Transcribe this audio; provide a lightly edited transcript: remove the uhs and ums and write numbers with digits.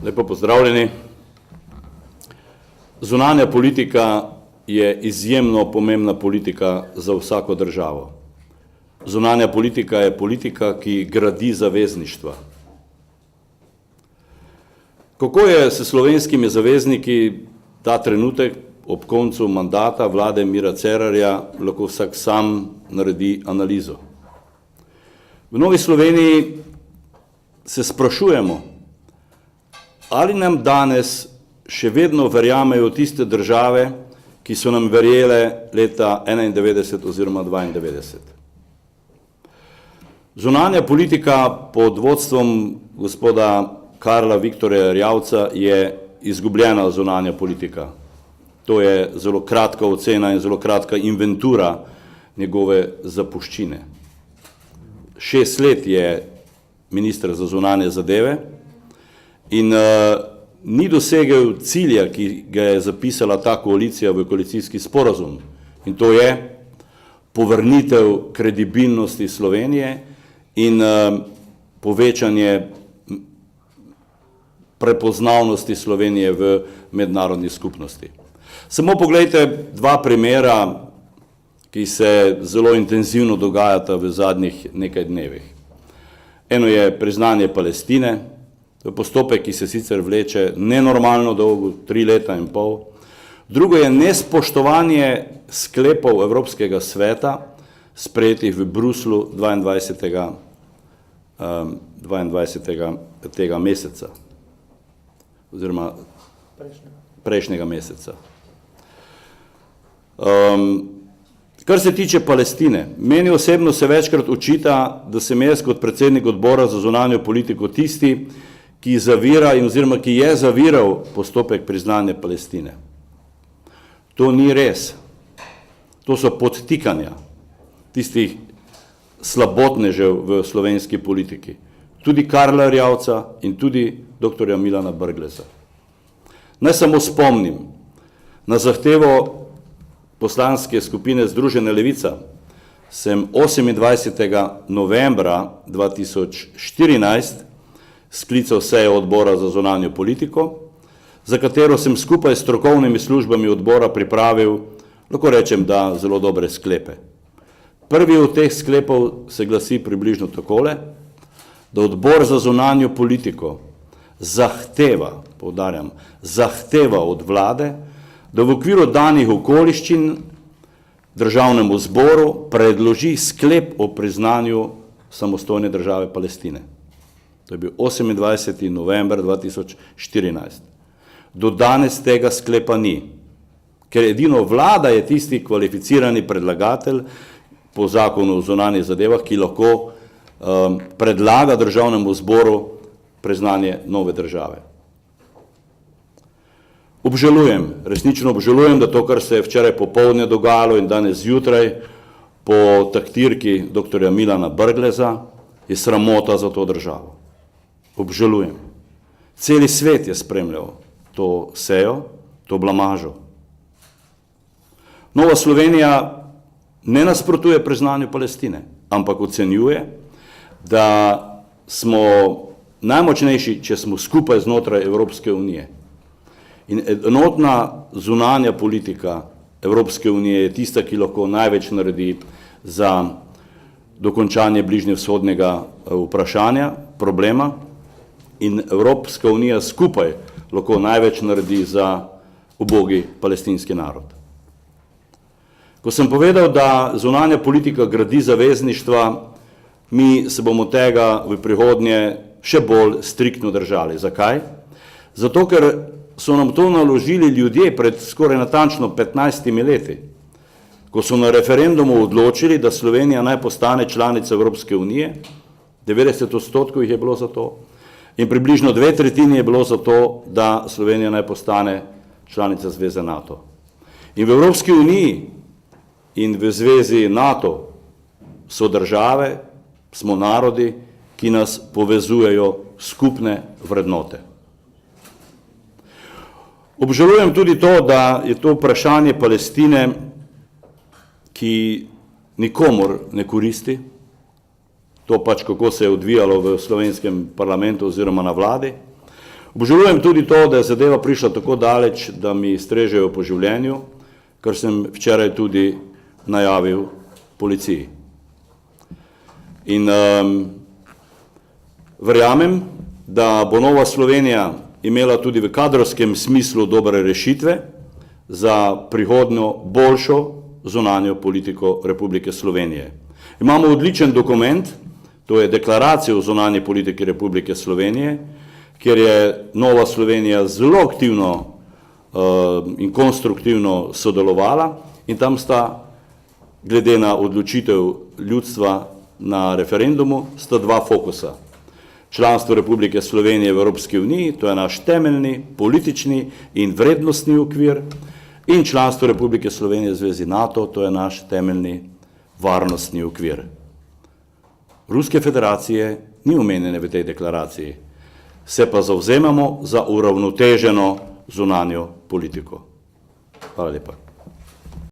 Lepo pozdravljeni. Zunanja politika je izjemno pomembna politika za vsako državo. Zunanja politika je politika, ki gradi zavezništva. Kako je s slovenskimi zavezniki ta trenutek ob koncu mandata vlade Mira Cerarja, lahko vsak sam naredi analizo. V Novi Sloveniji se sprašujemo, ali nam danes še vedno verjamejo tiste države, ki so nam verjele leta 1991 oziroma 1992. Zunanja politika pod vodstvom gospoda Karla Viktorja Erjavca je izgubljena zunanja politika. To je zelo kratka ocena in zelo kratka inventura njegove zapuščine. 6 let je minister za zunanje zadeve in ni dosegel cilja, ki ga je zapisala ta koalicija v koalicijski sporazum. In to je povrnitev kredibilnosti Slovenije in povečanje prepoznavnosti Slovenije v mednarodni skupnosti. Samo pogledajte dva primera, ki se zelo intenzivno dogajata v zadnjih nekaj dnevih. Eno je priznanje Palestine, to je postopek, ki se sicer vleče nenormalno dolgo, 3 leta in pol. Drugo je nespoštovanje sklepov Evropskega sveta, sprejetih v Bruslu 22. tega meseca, oziroma prejšnjega meseca. Kar se tiče Palestine, meni osebno se večkrat očita, da sem jaz kot predsednik odbora za zunanjo politiko tisti, ki zavira oziroma ki je zaviral postopek priznanja Palestine. To ni res. To so podtikanja tistih slabotnežev v slovenski politiki. Tudi Karla Erjavca in tudi dr. Milana Brgleza. Naj samo spomnim, na zahtevo poslanske skupine Združena levica sem 28. novembra 2014 sklical sejo odbora za zunanjo politiko, za katero sem skupaj s strokovnimi službami odbora pripravil, lahko rečem, da zelo dobre sklepe. Prvi od teh sklepov se glasi približno takole, da odbor za zunanjo politiko zahteva, poudarjam, zahteva od vlade, da v okviru danih okoliščin državnemu zboru predloži sklep o priznanju samostojne države Palestine. To je bil 28. november 2014. Do danes tega sklepa ni, ker edino vlada je tisti kvalificirani predlagatelj po zakonu o zunanjih zadevah, ki lahko predlaga državnemu zboru priznanje nove države. Obžalujem, resnično obžalujem, da to, kar se je včeraj popoldne dogajalo in danes zjutraj po taktirki dr. Milana Brgleza, je sramota za to državo. Obžalujem. Celi svet je spremljal to sejo, to blamažo. Nova Slovenija ne nasprotuje priznanju Palestine, ampak ocenjuje, da smo najmočnejši, če smo skupaj znotraj Evropske unije. In enotna zunanja politika Evropske unije je tista, ki lahko največ naredi za dokončanje bližnjevzhodnega vprašanja, problema, in Evropska unija skupaj lahko največ naredi za ubogi palestinski narod. Ko sem povedal, da zunanja politika gradi zavezništva, mi se bomo tega v prihodnje še bolj striktno držali. Zakaj? Zato, ker so nam to naložili ljudje pred skoraj natančno 15 leti, ko so na referendumu odločili, da Slovenija naj postane članica Evropske unije, 90% jih je bilo za to, in približno 2/3 je bilo za to, da Slovenija naj postane članica zveze NATO. In v Evropski uniji in v zvezi NATO so države, smo narodi, ki nas povezujejo skupne vrednote. Obžalujem tudi to, da je to vprašanje Palestine, ki nikomur ne koristi, to pač kako se je odvijalo v slovenskem parlamentu oziroma na vladi. Obžalujem tudi to, da je zadeva prišla tako daleč, da mi strežejo po življenju, kar sem včeraj tudi najavil policiji. In verjamem, da bo Nova Slovenija imela tudi v kadrovskem smislu dobre rešitve za prihodnjo boljšo zunanjo politiko Republike Slovenije. Imamo odličen dokument, to je deklaracija o zunanji politiki Republike Slovenije, kjer je Nova Slovenija zelo aktivno in konstruktivno sodelovala in tam sta, glede na odločitev ljudstva na referendumu, sta dva fokusa. Članstvo Republike Slovenije v Evropski uniji, to je naš temeljni, politični in vrednostni okvir, in članstvo Republike Slovenije v Zvezi NATO, to je naš temeljni varnostni okvir. Ruske federacije ni omenjene v tej deklaraciji, se pa zavzemamo za uravnoteženo zunanjo politiko. Hvala lepa.